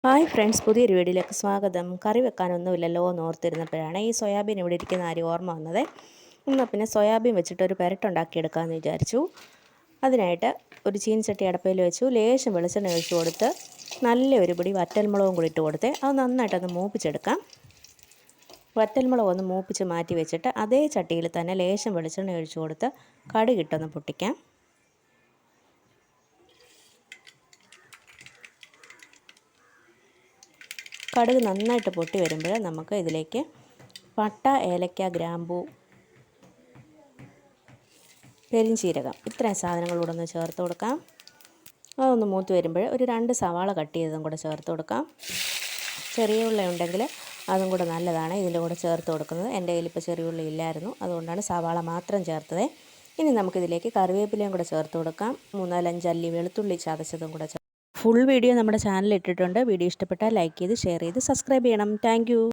Hi friends, പുതിയൊരു വീഡിയോയിലേക്ക് സ്വാഗതം. കറി വെക്കാനൊന്നുമില്ലല്ലോ എന്ന് ഓർത്തിരുന്നപ്പോഴാണ് ഈ സോയാബീൻ ഇവിടെ ഇരിക്കുന്ന കാര്യം ഓർമ്മ വന്നത്. എന്നാൽ പിന്നെ സോയാബീൻ വെച്ചിട്ടൊരു പുരട്ടുണ്ടാക്കിയെടുക്കാമെന്ന് വിചാരിച്ചു. അതിനായിട്ട് ഒരു ചീനച്ചട്ടി അടപ്പയിൽ വെച്ചു. ലേശം വെളിച്ചെണ്ണ ഒഴിച്ചു കൊടുത്ത് നല്ലൊരു പിടി വറ്റൽമുളകും കൂടി ഇട്ട് കൊടുത്ത് അത് നന്നായിട്ടൊന്ന് മൂപ്പിച്ചെടുക്കാം. വറ്റൽമുളക് ഒന്ന് മൂപ്പിച്ച് മാറ്റി വെച്ചിട്ട് അതേ ചട്ടിയിൽ തന്നെ ലേശം വെളിച്ചെണ്ണ ഒഴിച്ചു കൊടുത്ത് കടുകിട്ടൊന്ന് പൊട്ടിക്കാം. കടുക് നന്നായിട്ട് പൊട്ടി വരുമ്പോൾ നമുക്ക് ഇതിലേക്ക് പട്ട, ഏലക്ക, ഗ്രാമ്പൂ, പെരിഞ്ചീരകം ഇത്രയും സാധനങ്ങളൂടെ ഒന്ന് ചേർത്ത് കൊടുക്കാം. അതൊന്ന് മൂത്ത് വരുമ്പോൾ ഒരു 2 സവാള കട്ട് ചെയ്തതും കൂടെ ചേർത്ത് കൊടുക്കാം. ചെറിയ ഉള്ളി ഉണ്ടെങ്കിൽ അതും കൂടെ നല്ലതാണ് ഇതിൻ്റെ കൂടെ ചേർത്ത് കൊടുക്കുന്നത്. എൻ്റെ കയ്യിൽ ഇപ്പോൾ ചെറിയ ഉള്ളി ഇല്ലായിരുന്നു, അതുകൊണ്ടാണ് സവാള മാത്രം ചേർത്തത്. ഇനി നമുക്കിതിലേക്ക് കറിവേപ്പിലയും കൂടെ ചേർത്ത് കൊടുക്കാം. 3-4 അല്ലി വെളുത്തുള്ളി ചതച്ചതും കൂടെ ഫുൾ വീഡിയോ നമ്മുടെ ചാനലിൽ ഇട്ടിട്ടുണ്ട്. വീഡിയോ ഇഷ്ടപ്പെട്ടാൽ ലൈക്ക് ചെയ്ത് ഷെയർ ചെയ്ത് സബ്സ്ക്രൈബ് ചെയ്യണം. താങ്ക്